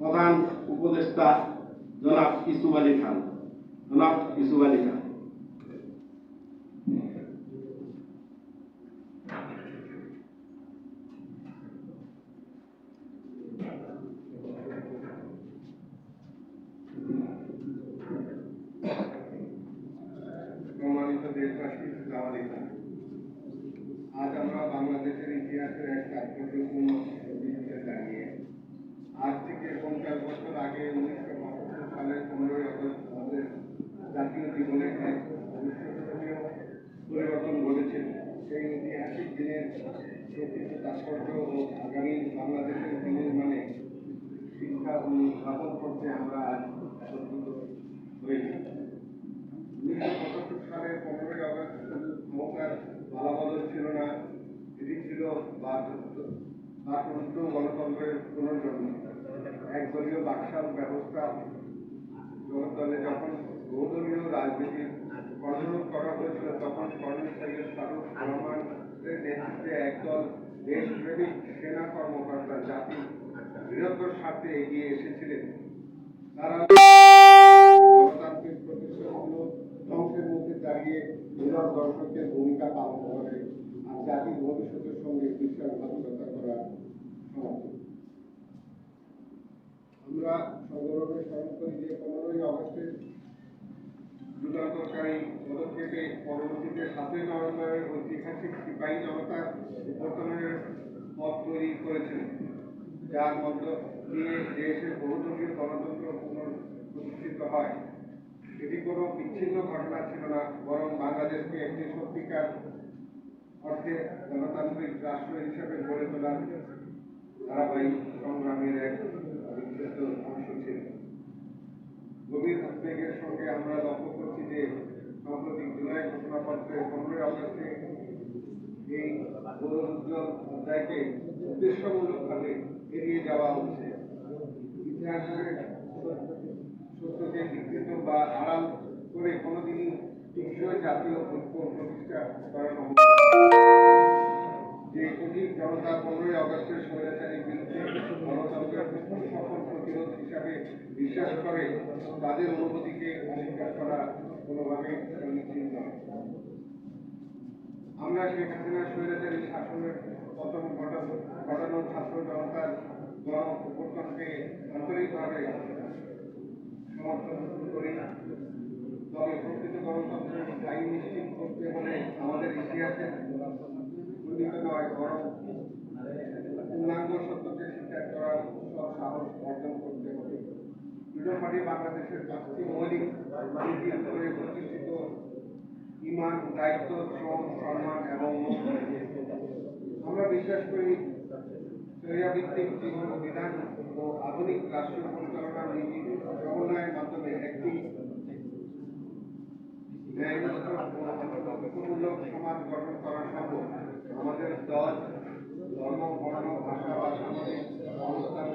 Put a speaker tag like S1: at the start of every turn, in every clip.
S1: প্রধান উপদেষ্টা জনাব ইউসুফ আলী খান।
S2: সম্মানিত দেশবাসী, আসসালামু আলাইকুম। আজ আমরা বাংলাদেশের ইতিহাসের এক তাৎপর্যপূর্ণ দিনে দাঁড়িয়ে। আজ থেকে 50 বছর আগে 1975 সালের 15ই আগস্ট আমাদের জাতীয় জীবনে এক অবিস্মরণীয় পরিবর্তন ঘটেছিল। সেই ঐতিহাসিক দিনের প্রকৃত তাৎপর্য ও আগামী বাংলাদেশের বিনির্মাণে শিক্ষা স্থাপন করতে আমরা আজ একত্রিত হয়েছি। 1975 সালের 15ই আগস্ট শুধু ক্ষমতার পালাবদল ছিল না, এটি ছিল বাকরুদ্ধ গণতন্ত্রের পুনর্জন্ম। একদলীয় বাকশাল ব্যবস্থা জগদ্দলে যখন বহুদলীয় রাজনীতির কর্মরত করা হয়েছিল, তখন কর্নেল সৈয়দ ফারুক রহমানের নেতৃত্বে একদল দেশপ্রেমিক সেনা কর্মকর্তা জাতির বৃহত্তর স্বার্থে এগিয়ে এসেছিলেন। তারা গণতান্ত্রিক প্রতিষ্ঠানগুলো ধ্বংসের মুখে দাঁড়িয়ে নীরব দর্শকের ভূমিকা পালন করে আর জাতির ভবিষ্যতের সঙ্গে বিশ্বাসঘাতকতা করা সমর্থন। আমরা সগৌরবে স্মরণ করি যে 15ই আগস্টের যুগান্তকারী পদক্ষেপে পরবর্তীতে 7ই নভেম্বরের ঐতিহাসিক সিপাহী জনতার অভ্যর্থনের পথ তৈরি করেছিলেন, যার মধ্য দিয়ে দেশের বহুদলীয় গণতন্ত্র পুনঃপ্রতিষ্ঠিত হয়। এটি কোনো বিচ্ছিন্ন ঘটনা ছিল না, বরং বাংলাদেশকে একটি সত্যিকার অর্থে গণতান্ত্রিক রাষ্ট্র হিসেবে গড়ে তোলার ধারাবাহিক সংগ্রামের এক অবিচ্ছেদ্য অংশ ছিল। গভীর উদ্বেগের সঙ্গে আমরা লক্ষ্য করছি যে সাম্প্রতিক জুলাই ঘোষণাপত্রে 15ই আগস্টে এই গৌরবোজ্জ্বল অধ্যায়কে উদ্দেশ্যমূলকভাবে এড়িয়ে যাওয়া হচ্ছে। ইতিহাসের সত্যকে বিকৃত বা আড়াল করে কোনোদিনই টেকসই জাতীয় ঐক্য প্রতিষ্ঠা করা সম্ভব। যে কঠিন জনতা 15ই আগস্টের স্বৈরাচারীর বিরুদ্ধে গণতন্ত্রের সফল প্রতিরোধ হিসাবে বিশ্বাস করে, তাদের অনুভূতিকে অস্বীকার করা কোনোভাবেই সমীচীন নয়। আমরা শেখ হাসিনার স্বৈরাচারী শাসনের পতন ঘটানো ছাত্র জনতার গণ অভ্যুত্থানকে আন্তরিকভাবে সমর্থন করি। তবে প্রকৃত গণতন্ত্রের স্থায়ী নিশ্চিত করতে হলে আমাদের ইতিহাসের উন্নীত নয়, বরং পূর্ণাঙ্গ সত্যকে স্বীকার করার সাহস অর্জন করতে হবে। ফ্রিডম পার্টি বাংলাদেশের 5টি মৌলিক নীতির উপরে প্রতিষ্ঠিত: ঈমান, দায়িত্ব, শ্রম, সম্মান এবং মুক্তি। আমরা বিশ্বাস করি শরিয়াভিত্তিক জীবন বিধান ও আধুনিক রাষ্ট্র পরিচালনার নীতি সমন্বয়ের মাধ্যমে একটি ন্যায়নিষ্ঠ ও অন্তর্ভুক্তিমূলক সমাজ গঠন করা সম্ভব। আমাদের দল, ধর্ম, বর্ণ, ভাষা বা সামাজিক অবস্থান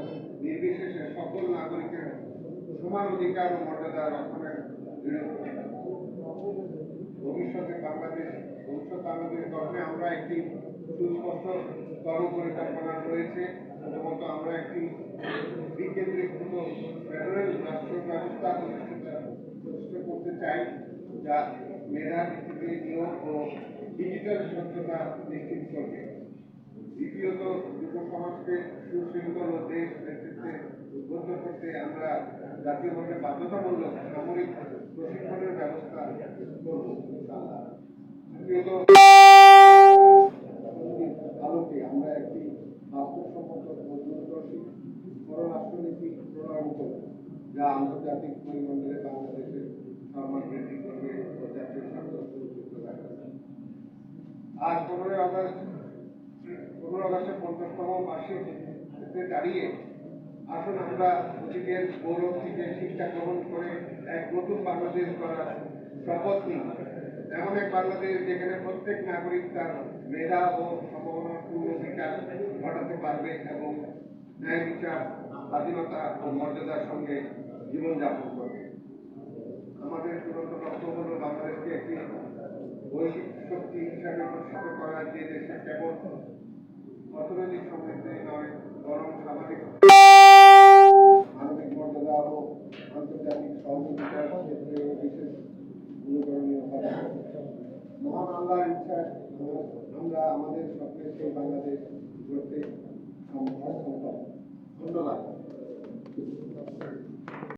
S2: নির্বিশেষে সকল নাগরিকের সমান অধিকার ও মর্যাদা রক্ষণের ভবিষ্যৎ বাংলাদেশ গঠনে আমরা একটি সুস্পষ্ট কর্মপরিকল্পনা রয়েছে। প্রথমত, আমরা একটি বিকেন্দ্রীকৃত ফেডারেল রাষ্ট্র ব্যবস্থা প্রতিষ্ঠা করতে চাই, যা মেধা ভিত্তিতে নিয়োগ ও ডিজিটাল স্বচ্ছতা নিশ্চিত করবে। দ্বিতীয়ত, যুব সমাজকে সুশৃঙ্খল ও দেশ নেতৃত্বে উদ্বুদ্ধ করতে আমরা জাতীয়ভাবে বাধ্যতামূলক সামরিক প্রশিক্ষণের ব্যবস্থা করব। তৃতীয়ত, আলোকে আমরা একটি বাস্তবসম্মত ও দূরদর্শী পররাষ্ট্রনীতি প্রণয়ন করব, যা আন্তর্জাতিক পরিমণ্ডলে বাংলাদেশের সম্মান বৃদ্ধি করবে ও জাতীয় স্বার্থ সুরক্ষিত রাখবে। আজ 15ই আগস্টের 50তম বার্ষিকীতে দাঁড়িয়ে আসুন আমরা অতীতের গৌরব থেকে শিক্ষা গ্রহণ করে এক নতুন বাংলাদেশ গড়ার শপথ নিই। এমন এক বাংলাদেশ যেখানে প্রত্যেক নাগরিক তার মেধা ও সম্ভাবনার পূর্ণ বিকাশ ঘটাতে পারবে এবং ন্যায় বিচার, স্বাধীনতা ও মর্যাদার সঙ্গে জীবনযাপন করবে। আমাদের চূড়ান্ত লক্ষ্য হল বাংলাদেশকে একটি বৈশ্বিক শক্তি হিসাবে প্রতিষ্ঠিত করা, যে দেশে কেবল অর্থনৈতিক সমৃদ্ধি নয়, বরং সামাজিক আন্তর্জাতিক সহযোগিতার ক্ষেত্রে বিশেষ অনুকরণীয় হবে। মহান আল্লাহর ইচ্ছায় আমরা আমাদের স্বপ্নের সেই বাংলাদেশ গড়তে